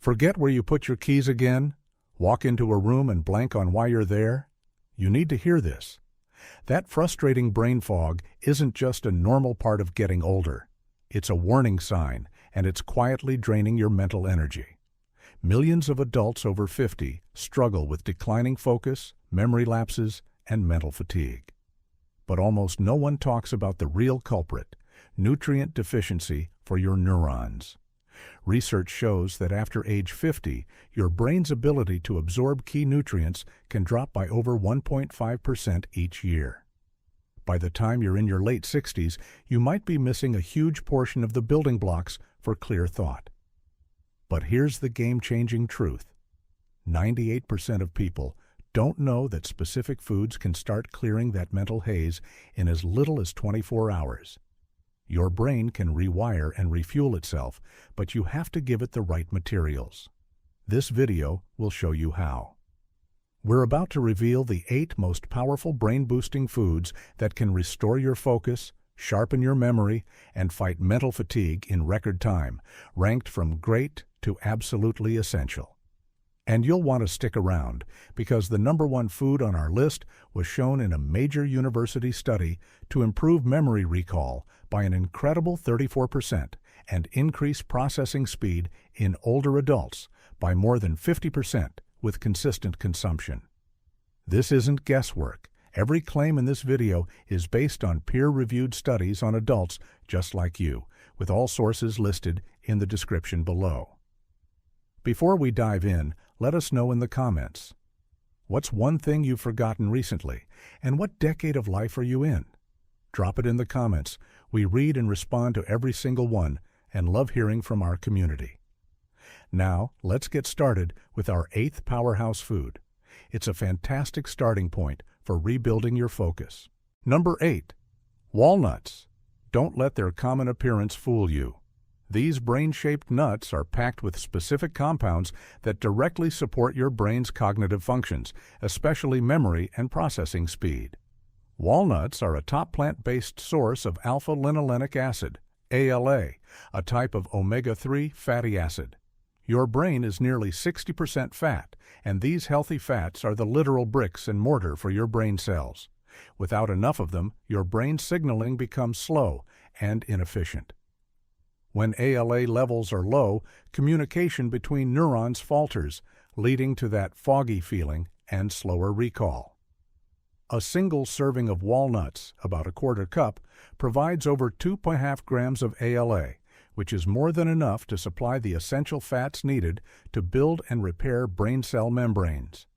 Forget where you put your keys again? Walk into a room and blank on why you're there? You need to hear this. That frustrating brain fog isn't just a normal part of getting older. It's a warning sign, and it's quietly draining your mental energy. Millions of adults over 50 struggle with declining focus, memory lapses, and mental fatigue. But almost no one talks about the real culprit, nutrient deficiency for your neurons. Research shows that after age 50, your brain's ability to absorb key nutrients can drop by over 1.5% each year. By the time you're in your late 60s, you might be missing a huge portion of the building blocks for clear thought. But here's the game-changing truth. 98% of people don't know that specific foods can start clearing that mental haze in as little as 24 hours. Your brain can rewire and refuel itself, but you have to give it the right materials. This video will show you how. We're about to reveal the 8 most powerful brain-boosting foods that can restore your focus, sharpen your memory, and fight mental fatigue in record time, ranked from great to absolutely essential. And you'll want to stick around, because the #1 food on our list was shown in a major university study to improve memory recall by an incredible 34% and increase processing speed in older adults by more than 50% with consistent consumption. This isn't guesswork. Every claim in this video is based on peer-reviewed studies on adults just like you, with all sources listed in the description below. Before we dive in, let us know in the comments. What's one thing you've forgotten recently, and what decade of life are you in? Drop it in the comments. We read and respond to every single one and love hearing from our community. Now, let's get started with our 8th powerhouse food. It's a fantastic starting point for rebuilding your focus. Number 8. Walnuts. Don't let their common appearance fool you. These brain-shaped nuts are packed with specific compounds that directly support your brain's cognitive functions, especially memory and processing speed. Walnuts are a top plant-based source of alpha-linolenic acid, ALA, a type of omega-3 fatty acid. Your brain is nearly 60% fat, and these healthy fats are the literal bricks and mortar for your brain cells. Without enough of them, your brain signaling becomes slow and inefficient. When ALA levels are low, communication between neurons falters, leading to that foggy feeling and slower recall. A single serving of walnuts, about a quarter cup, provides over 2.5 grams of ALA, which is more than enough to supply the essential fats needed to build and repair brain cell membranes.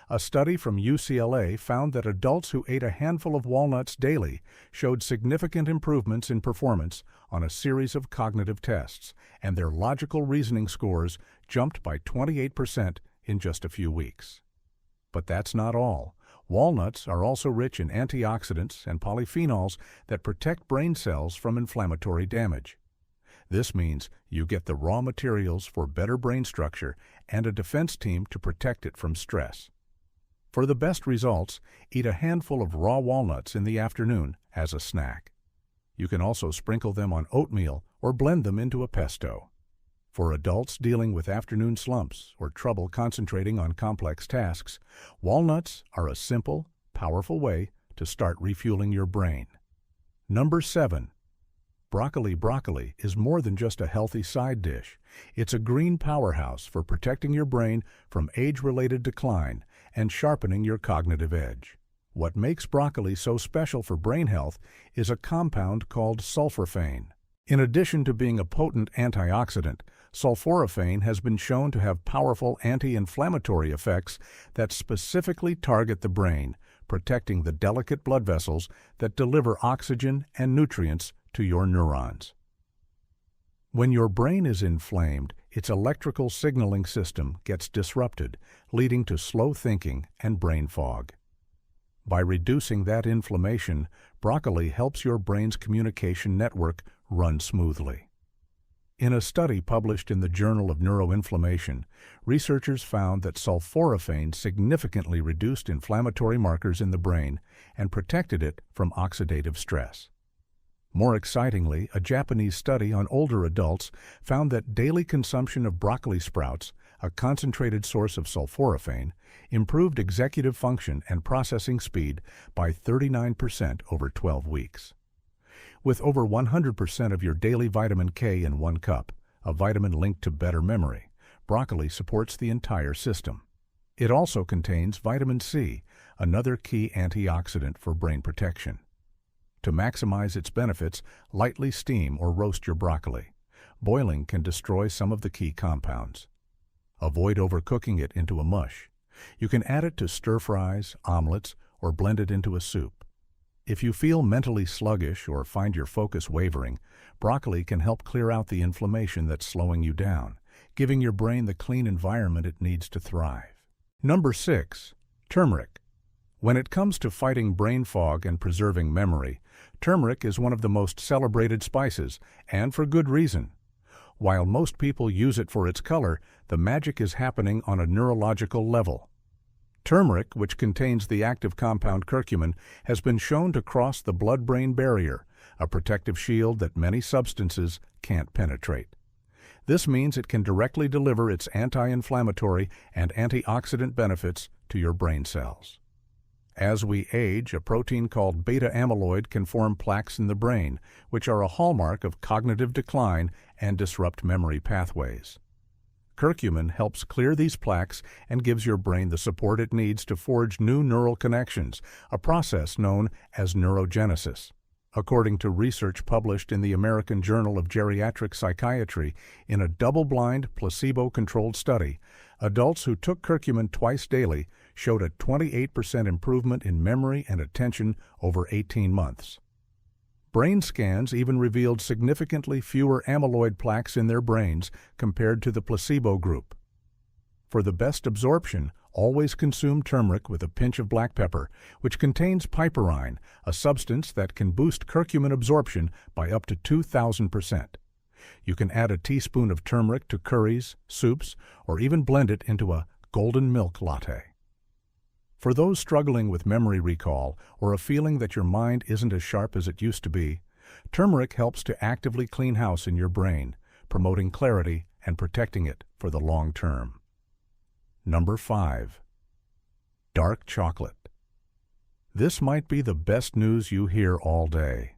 A study from UCLA found that adults who ate a handful of walnuts daily showed significant improvements in performance on a series of cognitive tests, and their logical reasoning scores jumped by 28% in just a few weeks. But that's not all. Walnuts are also rich in antioxidants and polyphenols that protect brain cells from inflammatory damage. This means you get the raw materials for better brain structure and a defense team to protect it from stress. For the best results, eat a handful of raw walnuts in the afternoon as a snack. You can also sprinkle them on oatmeal or blend them into a pesto. For adults dealing with afternoon slumps or trouble concentrating on complex tasks, walnuts are a simple, powerful way to start refueling your brain. Number 7. Broccoli. Broccoli is more than just a healthy side dish. It's a green powerhouse for protecting your brain from age-related decline and sharpening your cognitive edge. What makes broccoli so special for brain health is a compound called sulforaphane. In addition to being a potent antioxidant, sulforaphane has been shown to have powerful anti-inflammatory effects that specifically target the brain, protecting the delicate blood vessels that deliver oxygen and nutrients to your neurons. When your brain is inflamed, its electrical signaling system gets disrupted, leading to slow thinking and brain fog. By reducing that inflammation, broccoli helps your brain's communication network run smoothly. In a study published in the Journal of Neuroinflammation, researchers found that sulforaphane significantly reduced inflammatory markers in the brain and protected it from oxidative stress. More excitingly, a Japanese study on older adults found that daily consumption of broccoli sprouts, a concentrated source of sulforaphane, improved executive function and processing speed by 39% over 12 weeks. With over 100% of your daily vitamin K in one cup, a vitamin linked to better memory, broccoli supports the entire system. It also contains vitamin C, another key antioxidant for brain protection. To maximize its benefits, lightly steam or roast your broccoli. Boiling can destroy some of the key compounds. Avoid overcooking it into a mush. You can add it to stir-fries, omelets, or blend it into a soup. If you feel mentally sluggish or find your focus wavering, broccoli can help clear out the inflammation that's slowing you down, giving your brain the clean environment it needs to thrive. Number 6. Turmeric. When it comes to fighting brain fog and preserving memory, turmeric is one of the most celebrated spices, and for good reason. While most people use it for its color, the magic is happening on a neurological level. Turmeric, which contains the active compound curcumin, has been shown to cross the blood-brain barrier, a protective shield that many substances can't penetrate. This means it can directly deliver its anti-inflammatory and antioxidant benefits to your brain cells. As we age, a protein called beta-amyloid can form plaques in the brain, which are a hallmark of cognitive decline and disrupt memory pathways. Curcumin helps clear these plaques and gives your brain the support it needs to forge new neural connections, a process known as neurogenesis. According to research published in the American Journal of Geriatric Psychiatry, in a double-blind, placebo-controlled study, adults who took curcumin twice daily showed a 28% improvement in memory and attention over 18 months. Brain scans even revealed significantly fewer amyloid plaques in their brains compared to the placebo group. For the best absorption, always consume turmeric with a pinch of black pepper, which contains piperine, a substance that can boost curcumin absorption by up to 2,000%. You can add a teaspoon of turmeric to curries, soups, or even blend it into a golden milk latte. For those struggling with memory recall or a feeling that your mind isn't as sharp as it used to be, turmeric helps to actively clean house in your brain, promoting clarity and protecting it for the long term. Number 5. Dark chocolate. This might be the best news you hear all day.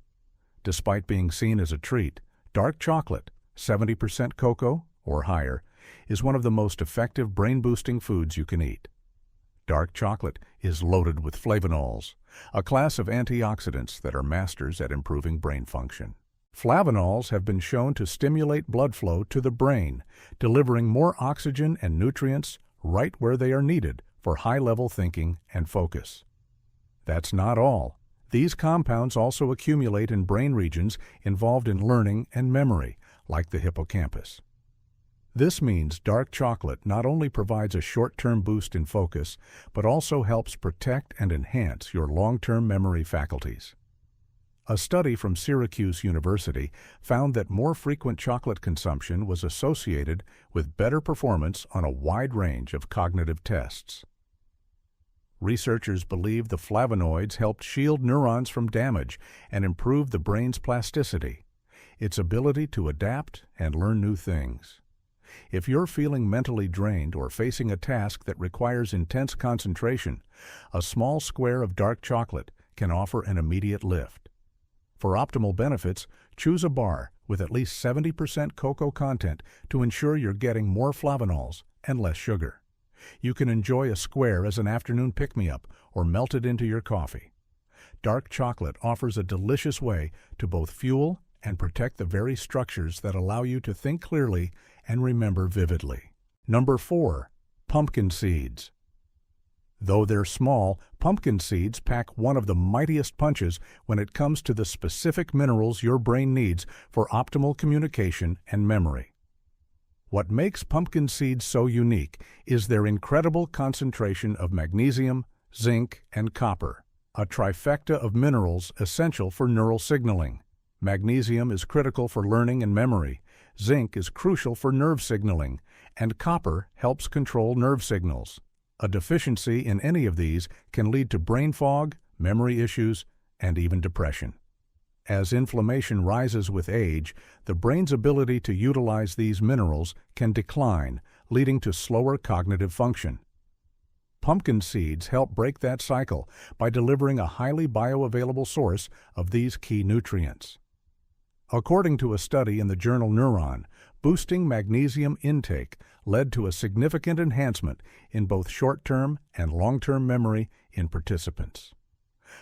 Despite being seen as a treat, dark chocolate, 70% cocoa or higher, is one of the most effective brain-boosting foods you can eat. Dark chocolate is loaded with flavonols, a class of antioxidants that are masters at improving brain function. Flavonols have been shown to stimulate blood flow to the brain, delivering more oxygen and nutrients right where they are needed for high-level thinking and focus. That's not all. These compounds also accumulate in brain regions involved in learning and memory, like the hippocampus. This means dark chocolate not only provides a short-term boost in focus, but also helps protect and enhance your long-term memory faculties. A study from Syracuse University found that more frequent chocolate consumption was associated with better performance on a wide range of cognitive tests. Researchers believe the flavonoids helped shield neurons from damage and improve the brain's plasticity, its ability to adapt and learn new things. If you're feeling mentally drained or facing a task that requires intense concentration, a small square of dark chocolate can offer an immediate lift. For optimal benefits, choose a bar with at least 70% cocoa content to ensure you're getting more flavonols and less sugar. You can enjoy a square as an afternoon pick-me-up or melt it into your coffee. Dark chocolate offers a delicious way to both fuel and protect the very structures that allow you to think clearly and remember vividly. Number 4. Pumpkin seeds. Though they're small, pumpkin seeds pack one of the mightiest punches when it comes to the specific minerals your brain needs for optimal communication and memory. What makes pumpkin seeds so unique is their incredible concentration of magnesium, zinc, and copper, a trifecta of minerals essential for neural signaling. Magnesium is critical for learning and memory, zinc is crucial for nerve signaling, and copper helps control nerve signals. A deficiency in any of these can lead to brain fog, memory issues, and even depression. As inflammation rises with age, the brain's ability to utilize these minerals can decline, leading to slower cognitive function. Pumpkin seeds help break that cycle by delivering a highly bioavailable source of these key nutrients. According to a study in the journal Neuron, boosting magnesium intake led to a significant enhancement in both short-term and long-term memory in participants.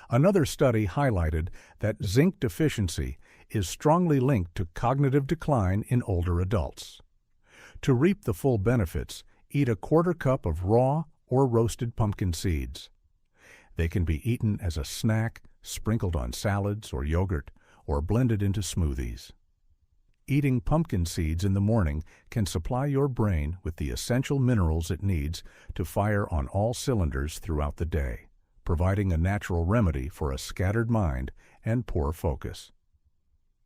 Another study highlighted that zinc deficiency is strongly linked to cognitive decline in older adults. To reap the full benefits, eat a quarter cup of raw or roasted pumpkin seeds. They can be eaten as a snack, sprinkled on salads or yogurt, or blended into smoothies. Eating pumpkin seeds in the morning can supply your brain with the essential minerals it needs to fire on all cylinders throughout the day, providing a natural remedy for a scattered mind and poor focus.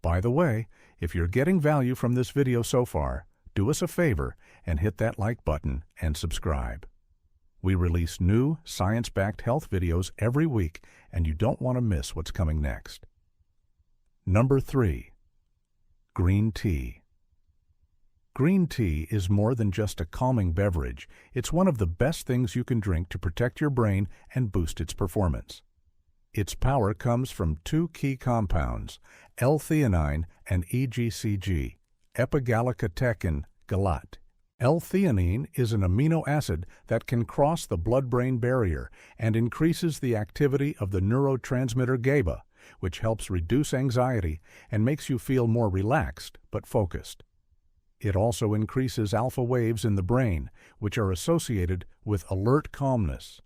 By the way, if you're getting value from this video so far, do us a favor and hit that like button and subscribe. We release new, science-backed health videos every week, and you don't want to miss what's coming next. Number 3. Green tea. Green tea is more than just a calming beverage. It's one of the best things you can drink to protect your brain and boost its performance. Its power comes from two key compounds, L-theanine and EGCG, epigallocatechin galat. L-theanine is an amino acid that can cross the blood-brain barrier and increases the activity of the neurotransmitter GABA, which helps reduce anxiety and makes you feel more relaxed but focused. It also increases alpha waves in the brain, which are associated with alert calmness.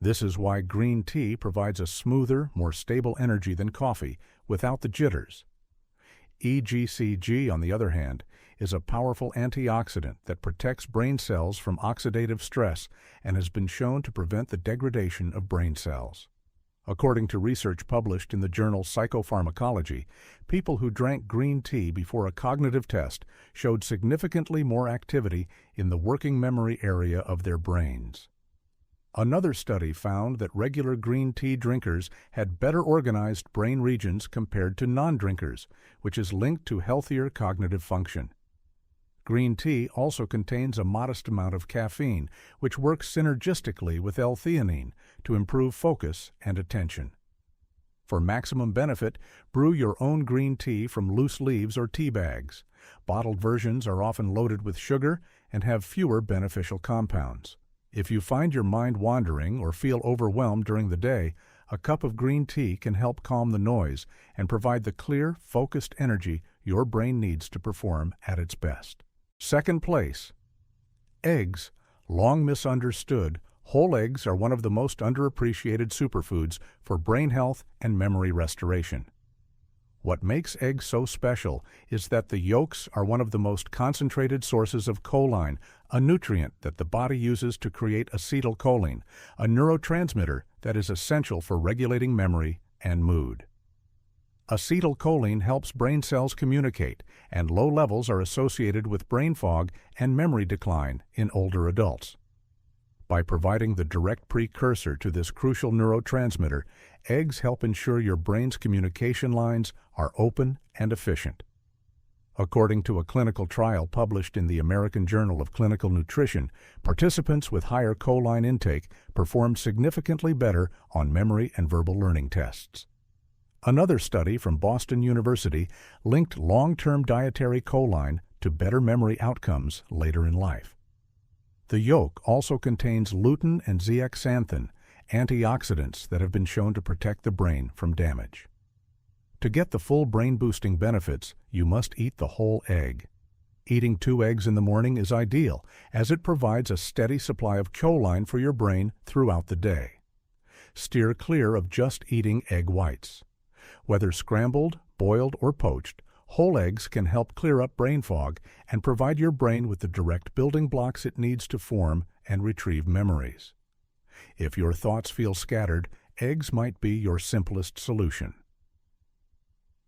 This is why green tea provides a smoother, more stable energy than coffee, without the jitters. EGCG, on the other hand, is a powerful antioxidant that protects brain cells from oxidative stress and has been shown to prevent the degradation of brain cells. According to research published in the journal Psychopharmacology, people who drank green tea before a cognitive test showed significantly more activity in the working memory area of their brains. Another study found that regular green tea drinkers had better organized brain regions compared to non-drinkers, which is linked to healthier cognitive function. Green tea also contains a modest amount of caffeine, which works synergistically with L-theanine to improve focus and attention. For maximum benefit, brew your own green tea from loose leaves or tea bags. Bottled versions are often loaded with sugar and have fewer beneficial compounds. If you find your mind wandering or feel overwhelmed during the day, a cup of green tea can help calm the noise and provide the clear, focused energy your brain needs to perform at its best. Second place. Eggs. Long misunderstood, whole eggs are one of the most underappreciated superfoods for brain health and memory restoration. What makes eggs so special is that the yolks are one of the most concentrated sources of choline, a nutrient that the body uses to create acetylcholine, a neurotransmitter that is essential for regulating memory and mood. Acetylcholine helps brain cells communicate, and low levels are associated with brain fog and memory decline in older adults. By providing the direct precursor to this crucial neurotransmitter, eggs help ensure your brain's communication lines are open and efficient. According to a clinical trial published in the American Journal of Clinical Nutrition, participants with higher choline intake performed significantly better on memory and verbal learning tests. Another study from Boston University linked long-term dietary choline to better memory outcomes later in life. The yolk also contains lutein and zeaxanthin, antioxidants that have been shown to protect the brain from damage. To get the full brain-boosting benefits, you must eat the whole egg. Eating 2 eggs in the morning is ideal, as it provides a steady supply of choline for your brain throughout the day. Steer clear of just eating egg whites. Whether scrambled, boiled, or poached, whole eggs can help clear up brain fog and provide your brain with the direct building blocks it needs to form and retrieve memories. If your thoughts feel scattered, eggs might be your simplest solution.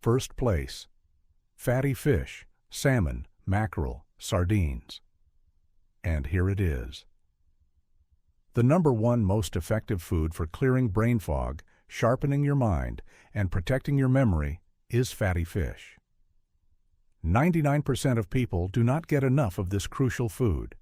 First place. Fatty fish, salmon, mackerel, sardines. And here it is. The #1 most effective food for clearing brain fog, sharpening your mind, and protecting your memory is fatty fish. 99% of people do not get enough of this crucial food.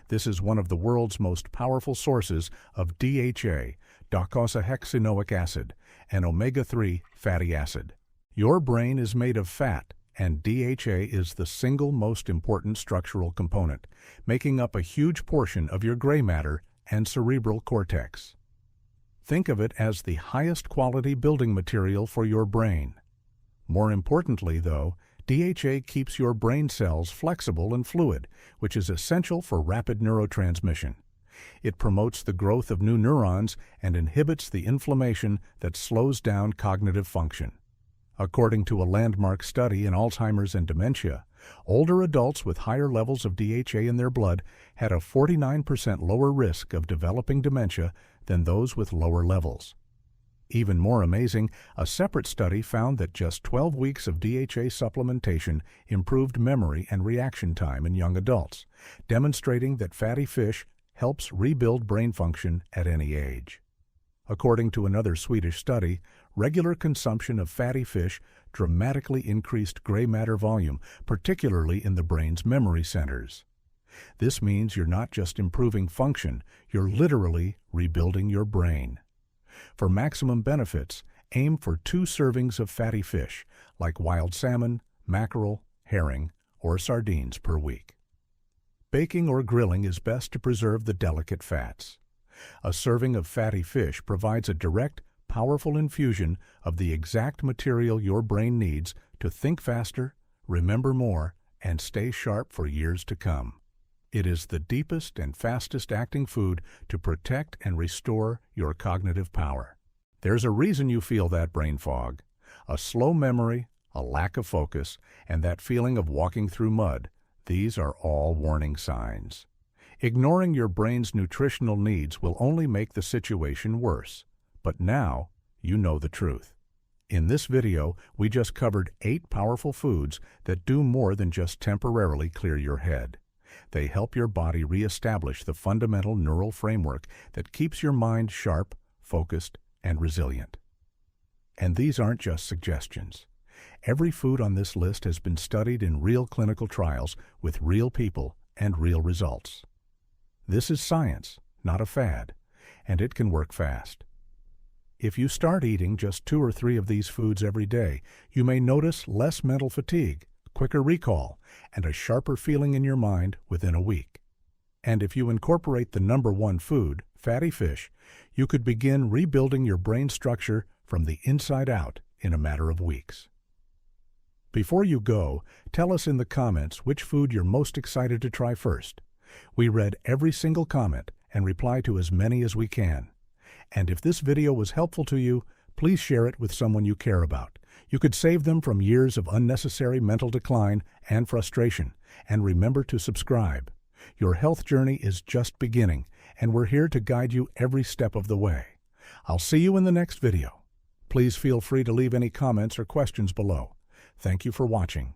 This is one of the world's most powerful sources of DHA, docosahexaenoic acid, and omega-3 fatty acid. Your brain is made of fat, and DHA is the single most important structural component, making up a huge portion of your gray matter and cerebral cortex. Think of it as the highest quality building material for your brain. More importantly, though, DHA keeps your brain cells flexible and fluid, which is essential for rapid neurotransmission. It promotes the growth of new neurons and inhibits the inflammation that slows down cognitive function. According to a landmark study in Alzheimer's and dementia, older adults with higher levels of DHA in their blood had a 49% lower risk of developing dementia than those with lower levels. Even more amazing, a separate study found that just 12 weeks of DHA supplementation improved memory and reaction time in young adults, demonstrating that fatty fish helps rebuild brain function at any age. According to another Swedish study, regular consumption of fatty fish dramatically increased gray matter volume, particularly in the brain's memory centers. This means you're not just improving function, you're literally rebuilding your brain. For maximum benefits, aim for 2 servings of fatty fish, like wild salmon, mackerel, herring, or sardines per week. Baking or grilling is best to preserve the delicate fats. A serving of fatty fish provides a direct, powerful infusion of the exact material your brain needs to think faster, remember more, and stay sharp for years to come. It is the deepest and fastest acting food to protect and restore your cognitive power. There's a reason you feel that brain fog. A slow memory, a lack of focus, and that feeling of walking through mud. These are all warning signs. Ignoring your brain's nutritional needs will only make the situation worse. But now, you know the truth. In this video, we just covered 8 powerful foods that do more than just temporarily clear your head. They help your body reestablish the fundamental neural framework that keeps your mind sharp, focused, and resilient. And these aren't just suggestions. Every food on this list has been studied in real clinical trials with real people and real results. This is science, not a fad, and it can work fast. If you start eating just 2 or 3 of these foods every day, you may notice less mental fatigue, quicker recall, and a sharper feeling in your mind within a week. And if you incorporate the number 1 food, fatty fish, you could begin rebuilding your brain structure from the inside out in a matter of weeks. Before you go, tell us in the comments which food you're most excited to try first. We read every single comment and reply to as many as we can. And if this video was helpful to you, please share it with someone you care about. You could save them from years of unnecessary mental decline and frustration. And remember to subscribe. Your health journey is just beginning, and we're here to guide you every step of the way. I'll see you in the next video. Please feel free to leave any comments or questions below. Thank you for watching.